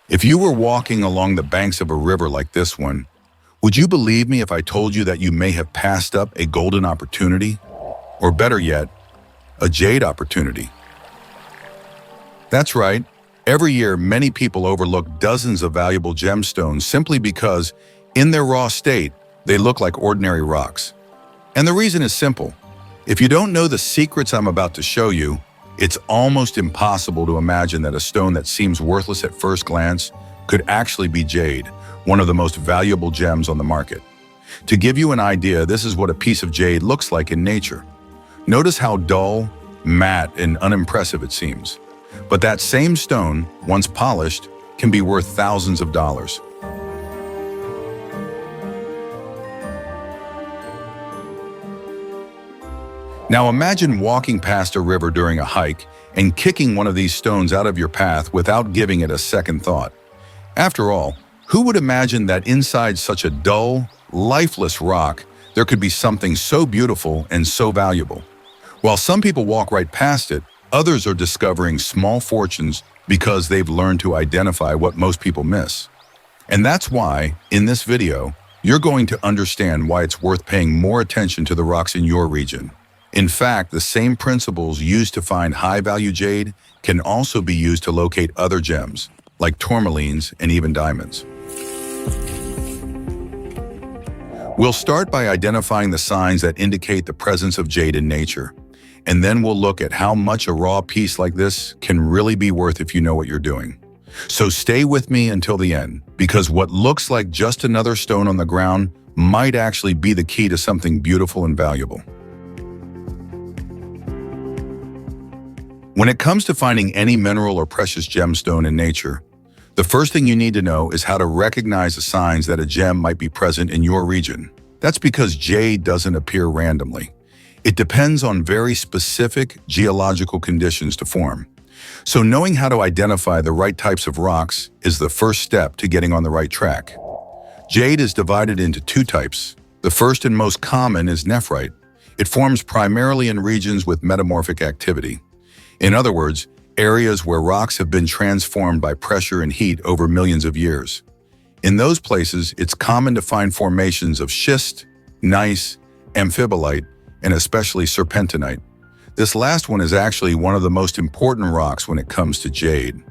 If you were walking along the banks of a river like this one, would you believe me if I told you that you may have passed up a golden opportunity? Or better yet, a jade opportunity? That's right. Every year, many people overlook dozens of valuable gemstones simply because, in their raw state, they look like ordinary rocks. And the reason is simple. If you don't know the secrets I'm about to show you, it's almost impossible to imagine that a stone that seems worthless at first glance could actually be jade, one of the most valuable gems on the market. To give you an idea, this is what a piece of jade looks like in nature. Notice how dull, matte, and unimpressive it seems. But that same stone, once polished, can be worth thousands of dollars. Now imagine walking past a river during a hike and kicking one of these stones out of your path without giving it a second thought. After all, who would imagine that inside such a dull, lifeless rock, there could be something so beautiful and so valuable? While some people walk right past it, others are discovering small fortunes because they've learned to identify what most people miss. And that's why, in this video, you're going to understand why it's worth paying more attention to the rocks in your region. In fact, the same principles used to find high-value jade can also be used to locate other gems, like tourmalines and even diamonds. We'll start by identifying the signs that indicate the presence of jade in nature, and then we'll look at how much a raw piece like this can really be worth if you know what you're doing. So stay with me until the end, because what looks like just another stone on the ground might actually be the key to something beautiful and valuable. When it comes to finding any mineral or precious gemstone in nature, the first thing you need to know is how to recognize the signs that a gem might be present in your region. That's because jade doesn't appear randomly. It depends on very specific geological conditions to form. So knowing how to identify the right types of rocks is the first step to getting on the right track. Jade is divided into two types. The first and most common is nephrite. It forms primarily in regions with metamorphic activity. In other words, areas where rocks have been transformed by pressure and heat over millions of years. In those places, it's common to find formations of schist, gneiss, amphibolite, and especially serpentinite. This last one is actually one of the most important rocks when it comes to jade.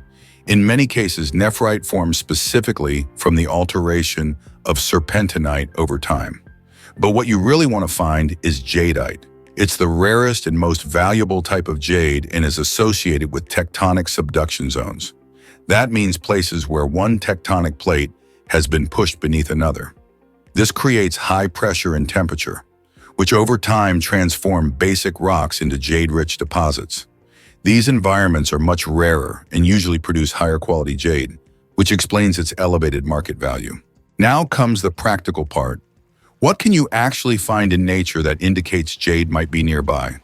In many cases, nephrite forms specifically from the alteration of serpentinite over time. But what you really want to find is jadeite. It's the rarest and most valuable type of jade and is associated with tectonic subduction zones. That means places where one tectonic plate has been pushed beneath another. This creates high pressure and temperature, which over time transform basic rocks into jade-rich deposits. These environments are much rarer and usually produce higher quality jade, which explains its elevated market value. Now comes the practical part. What can you actually find in nature that indicates jade might be nearby?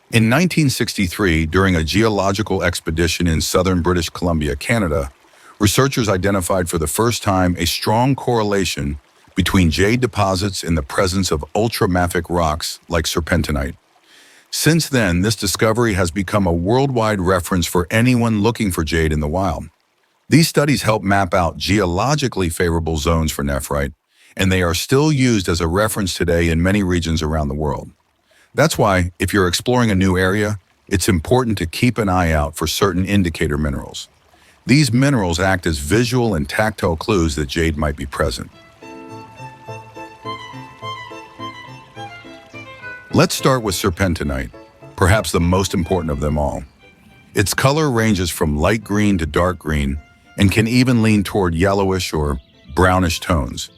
In 1963, during a geological expedition in southern British Columbia, Canada, researchers identified for the first time a strong correlation between jade deposits and the presence of ultramafic rocks like serpentinite. Since then, this discovery has become a worldwide reference for anyone looking for jade in the wild. These studies help map out geologically favorable zones for nephrite, and they are still used as a reference today in many regions around the world. That's why, if you're exploring a new area, it's important to keep an eye out for certain indicator minerals. These minerals act as visual and tactile clues that jade might be present. Let's start with serpentinite, perhaps the most important of them all. Its color ranges from light green to dark green and can even lean toward yellowish or brownish tones.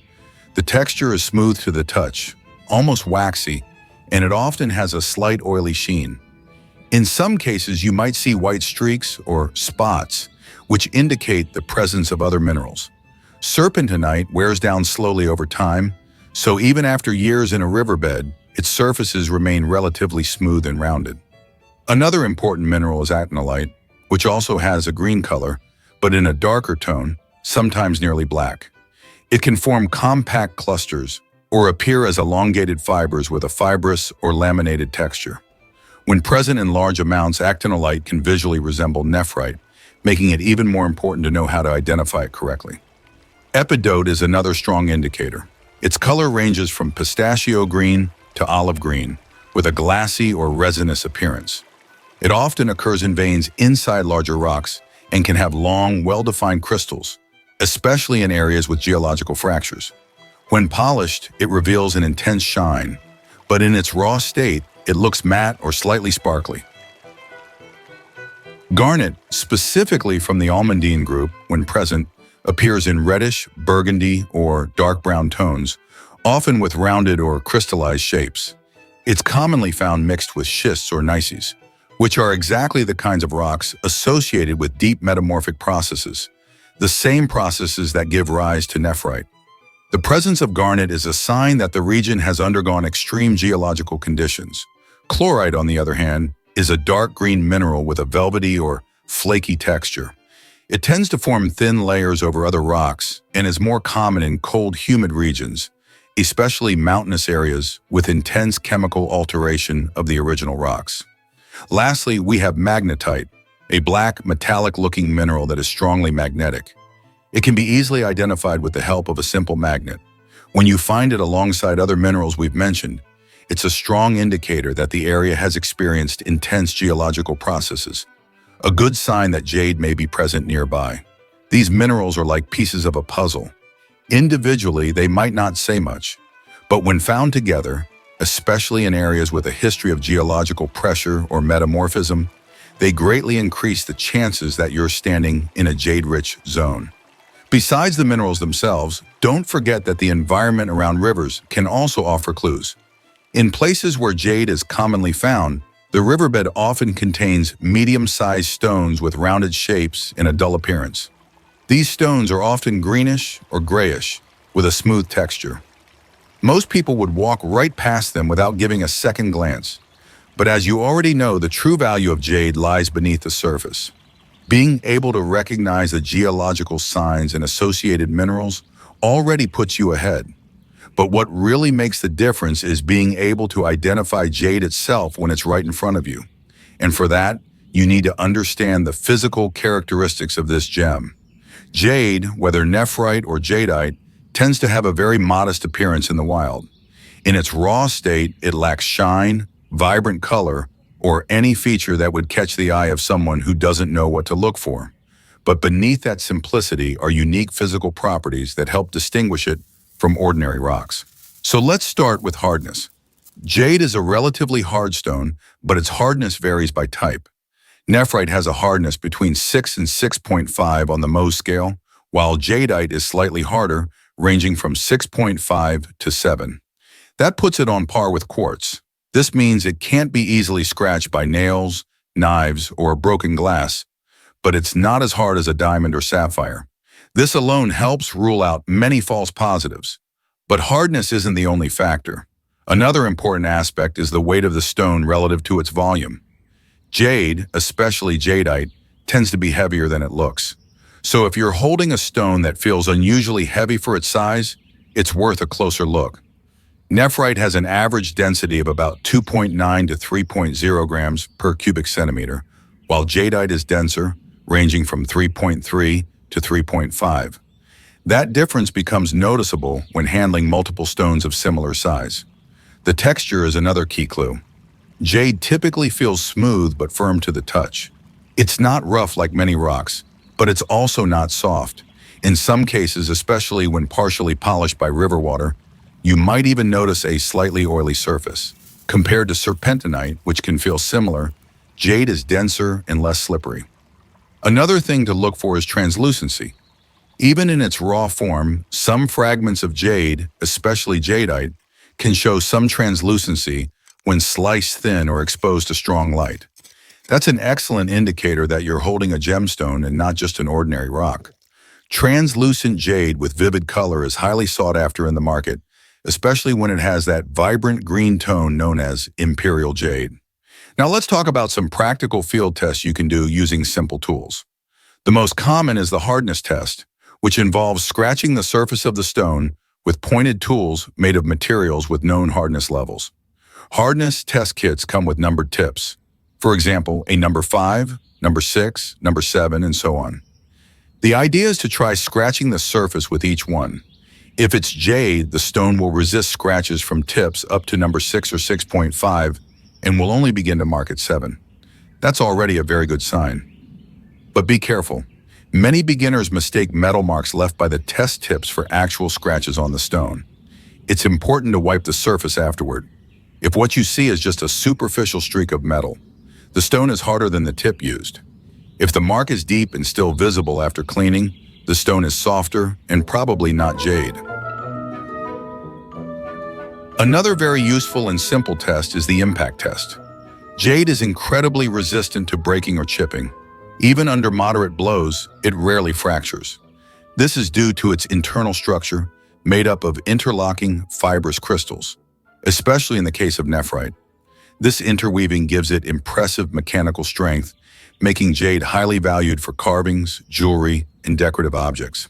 The texture is smooth to the touch, almost waxy, and it often has a slight oily sheen. In some cases, you might see white streaks or spots, which indicate the presence of other minerals. Serpentinite wears down slowly over time, so even after years in a riverbed, its surfaces remain relatively smooth and rounded. Another important mineral is actinolite, which also has a green color, but in a darker tone, sometimes nearly black. It can form compact clusters or appear as elongated fibers with a fibrous or laminated texture. When present in large amounts, actinolite can visually resemble nephrite, making it even more important to know how to identify it correctly. Epidote is another strong indicator. Its color ranges from pistachio green to olive green, with a glassy or resinous appearance. It often occurs in veins inside larger rocks and can have long, well-defined crystals, especially in areas with geological fractures. When polished, it reveals an intense shine, but in its raw state, it looks matte or slightly sparkly. Garnet, specifically from the almandine group, when present, appears in reddish, burgundy, or dark brown tones, often with rounded or crystallized shapes. It's commonly found mixed with schists or gneisses, which are exactly the kinds of rocks associated with deep metamorphic processes, the same processes that give rise to nephrite. The presence of garnet is a sign that the region has undergone extreme geological conditions. Chlorite, on the other hand, is a dark green mineral with a velvety or flaky texture. It tends to form thin layers over other rocks and is more common in cold, humid regions, especially mountainous areas with intense chemical alteration of the original rocks. Lastly, we have magnetite, a black, metallic-looking mineral that is strongly magnetic. It can be easily identified with the help of a simple magnet. When you find it alongside other minerals we've mentioned, it's a strong indicator that the area has experienced intense geological processes, a good sign that jade may be present nearby. These minerals are like pieces of a puzzle. Individually, they might not say much, but when found together, especially in areas with a history of geological pressure or metamorphism, they greatly increase the chances that you're standing in a jade-rich zone. Besides the minerals themselves, don't forget that the environment around rivers can also offer clues. In places where jade is commonly found, the riverbed often contains medium-sized stones with rounded shapes and a dull appearance. These stones are often greenish or grayish, with a smooth texture. Most people would walk right past them without giving a second glance. But as you already know, the true value of jade lies beneath the surface. Being able to recognize the geological signs and associated minerals already puts you ahead. But what really makes the difference is being able to identify jade itself when it's right in front of you. And for that, you need to understand the physical characteristics of this gem. Jade, whether nephrite or jadeite, tends to have a very modest appearance in the wild. In its raw state, it lacks shine, vibrant color, or any feature that would catch the eye of someone who doesn't know what to look for. But beneath that simplicity are unique physical properties that help distinguish it from ordinary rocks. So let's start with hardness. Jade is a relatively hard stone, but its hardness varies by type. Nephrite has a hardness between 6 and 6.5 on the Mohs scale, while jadeite is slightly harder, ranging from 6.5 to 7. That puts it on par with quartz. This means it can't be easily scratched by nails, knives, or broken glass, but it's not as hard as a diamond or sapphire. This alone helps rule out many false positives. But hardness isn't the only factor. Another important aspect is the weight of the stone relative to its volume. Jade, especially jadeite, tends to be heavier than it looks. So if you're holding a stone that feels unusually heavy for its size, it's worth a closer look. Nephrite has an average density of about 2.9 to 3.0 grams per cubic centimeter, while jadeite is denser, ranging from 3.3 to 3.5. That difference becomes noticeable when handling multiple stones of similar size. The texture is another key clue. Jade typically feels smooth but firm to the touch. It's not rough like many rocks, but it's also not soft. In some cases, especially when partially polished by river water, you might even notice a slightly oily surface. Compared to serpentinite, which can feel similar, jade is denser and less slippery. Another thing to look for is translucency. Even in its raw form, some fragments of jade, especially jadeite, can show some translucency when sliced thin or exposed to strong light. That's an excellent indicator that you're holding a gemstone and not just an ordinary rock. Translucent jade with vivid color is highly sought after in the market, especially when it has that vibrant green tone known as imperial jade. Now let's talk about some practical field tests you can do using simple tools. The most common is the hardness test, which involves scratching the surface of the stone with pointed tools made of materials with known hardness levels. Hardness test kits come with numbered tips. For example, a number 5, number 6, number 7, and so on. The idea is to try scratching the surface with each one. If it's jade, the stone will resist scratches from tips up to number 6 or 6.5 and will only begin to mark at 7. That's already a very good sign. But be careful. Many beginners mistake metal marks left by the test tips for actual scratches on the stone. It's important to wipe the surface afterward. If what you see is just a superficial streak of metal, the stone is harder than the tip used. If the mark is deep and still visible after cleaning, the stone is softer and probably not jade. Another very useful and simple test is the impact test. Jade is incredibly resistant to breaking or chipping. Even under moderate blows, it rarely fractures. This is due to its internal structure, made up of interlocking fibrous crystals, especially in the case of nephrite. This interweaving gives it impressive mechanical strength, making jade highly valued for carvings, jewelry, and decorative objects.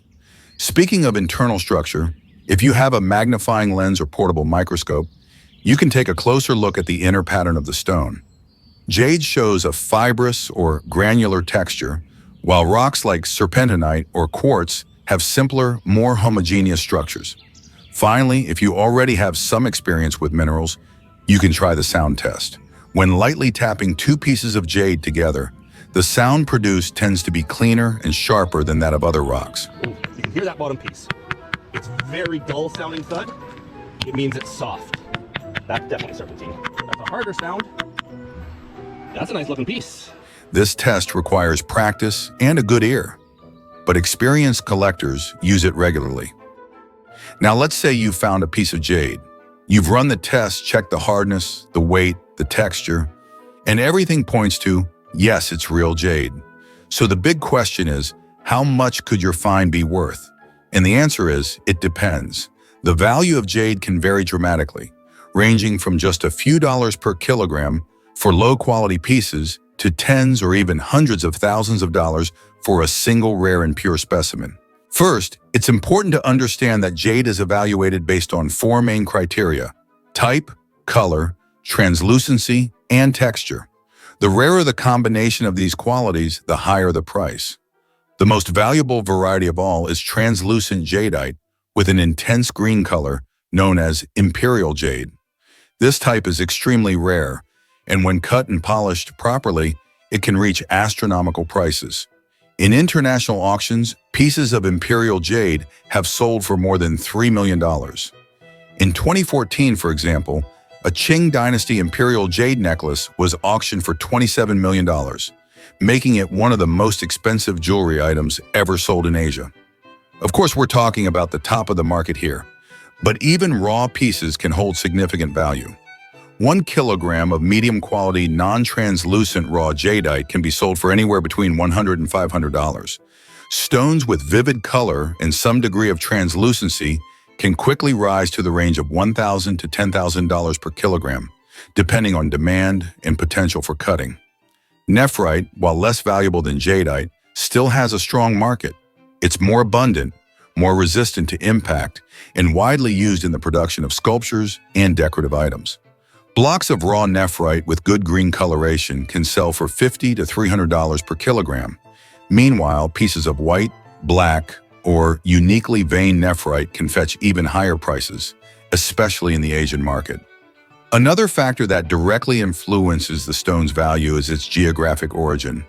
Speaking of internal structure, if you have a magnifying lens or portable microscope, you can take a closer look at the inner pattern of the stone. Jade shows a fibrous or granular texture, while rocks like serpentinite or quartz have simpler, more homogeneous structures. Finally, if you already have some experience with minerals, you can try the sound test. When lightly tapping two pieces of jade together, the sound produced tends to be cleaner and sharper than that of other rocks. Ooh, you can hear that bottom piece. It's very dull sounding thud. It means it's soft. That's definitely serpentine. That's a harder sound. That's a nice looking piece. This test requires practice and a good ear, but experienced collectors use it regularly. Now let's say you found a piece of jade. You've run the test, checked the hardness, the weight, the texture, and everything points to, yes, it's real jade. So the big question is, how much could your find be worth? And the answer is, it depends. The value of jade can vary dramatically, ranging from just a few dollars per kilogram for low-quality pieces to tens or even hundreds of thousands of dollars for a single rare and pure specimen. First, it's important to understand that jade is evaluated based on 4 main criteria: type, color, translucency, and texture. The rarer the combination of these qualities, the higher the price. The most valuable variety of all is translucent jadeite with an intense green color known as imperial jade. This type is extremely rare, and when cut and polished properly, it can reach astronomical prices. In international auctions, pieces of imperial jade have sold for more than $3 million. In 2014, for example, a Qing Dynasty imperial jade necklace was auctioned for $27 million, making it one of the most expensive jewelry items ever sold in Asia. Of course, we're talking about the top of the market here, but even raw pieces can hold significant value. 1 kilogram of medium-quality, non-translucent raw jadeite can be sold for anywhere between $100 and $500. Stones with vivid color and some degree of translucency can quickly rise to the range of $1,000 to $10,000 per kilogram, depending on demand and potential for cutting. Nephrite, while less valuable than jadeite, still has a strong market. It's more abundant, more resistant to impact, and widely used in the production of sculptures and decorative items. Blocks of raw nephrite with good green coloration can sell for $50 to $300 per kilogram. Meanwhile, pieces of white, black, or uniquely veined nephrite can fetch even higher prices, especially in the Asian market. Another factor that directly influences the stone's value is its geographic origin.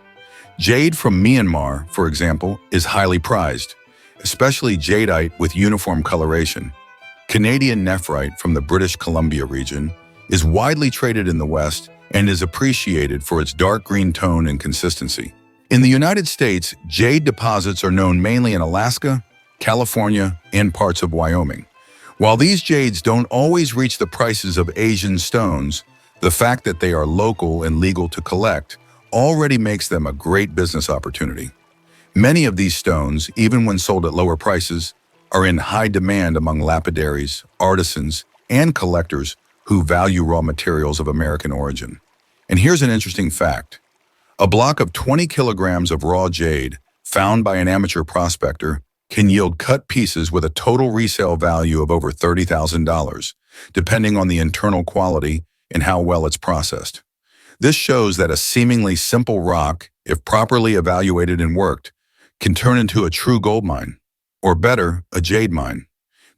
Jade from Myanmar, for example, is highly prized, especially jadeite with uniform coloration. Canadian nephrite from the British Columbia region is widely traded in the West and is appreciated for its dark green tone and consistency. In the United States, jade deposits are known mainly in Alaska, California, and parts of Wyoming. While these jades don't always reach the prices of Asian stones, the fact that they are local and legal to collect already makes them a great business opportunity. Many of these stones, even when sold at lower prices, are in high demand among lapidaries, artisans, and collectors who value raw materials of American origin. And here's an interesting fact. A block of 20 kilograms of raw jade found by an amateur prospector can yield cut pieces with a total resale value of over $30,000, depending on the internal quality and how well it's processed. This shows that a seemingly simple rock if properly evaluated and worked, can turn into a true gold mine, or better, a jade mine.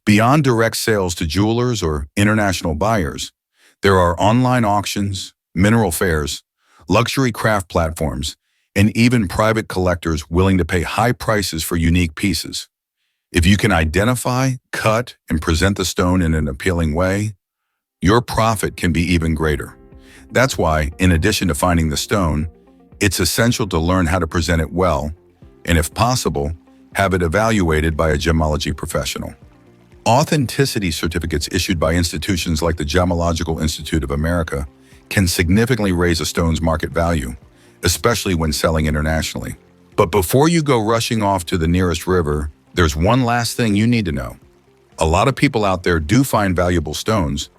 Beyond direct sales to jewelers or international buyers, there are online auctions, mineral fairs, luxury craft platforms, and even private collectors willing to pay high prices for unique pieces. If you can identify, cut, and present the stone in an appealing way, your profit can be even greater. That's why, in addition to finding the stone, it's essential to learn how to present it well, and if possible, have it evaluated by a gemology professional. Authenticity certificates issued by institutions like the Geological Institute of America can significantly raise a stone's market value, especially when selling internationally. But before you go rushing off to the nearest river, there's one last thing you need to know. A lot of people out there do find valuable stones,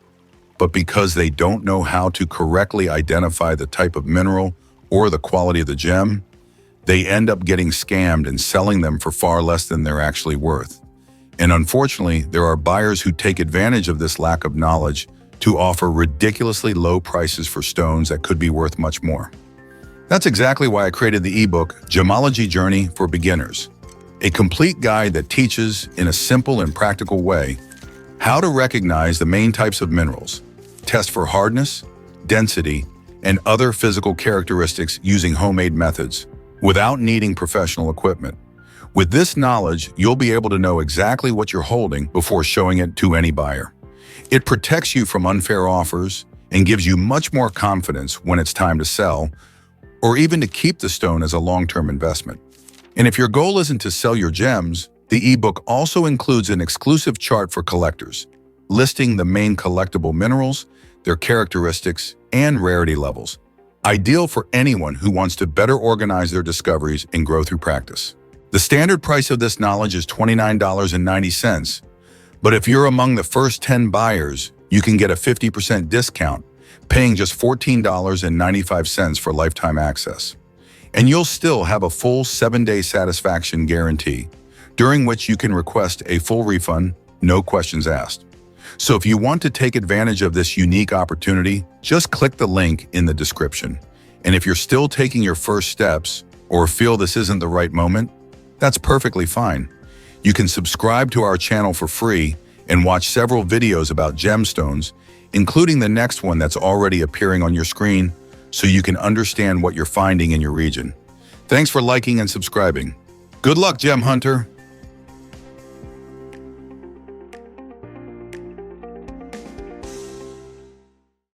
but because they don't know how to correctly identify the type of mineral or the quality of the gem, they end up getting scammed and selling them for far less than they're actually worth. And unfortunately, there are buyers who take advantage of this lack of knowledge to offer ridiculously low prices for stones that could be worth much more. That's exactly why I created the ebook, Gemology Journey for Beginners, a complete guide that teaches, in a simple and practical way, how to recognize the main types of minerals, test for hardness, density, and other physical characteristics using homemade methods, without needing professional equipment. With this knowledge, you'll be able to know exactly what you're holding before showing it to any buyer. It protects you from unfair offers and gives you much more confidence when it's time to sell, or even to keep the stone as a long-term investment. And if your goal isn't to sell your gems, the ebook also includes an exclusive chart for collectors, listing the main collectible minerals, their characteristics, and rarity levels. Ideal for anyone who wants to better organize their discoveries and grow through practice. The standard price of this knowledge is $29.90, but if you're among the first 10 buyers, you can get a 50% discount, paying just $14.95 for lifetime access. And you'll still have a full 7-day satisfaction guarantee, during which you can request a full refund, no questions asked. So if you want to take advantage of this unique opportunity, just click the link in the description. And if you're still taking your first steps or feel this isn't the right moment, that's perfectly fine. You can subscribe to our channel for free and watch several videos about gemstones, including the next one that's already appearing on your screen, so you can understand what you're finding in your region. Thanks for liking and subscribing. Good luck, Gem Hunter!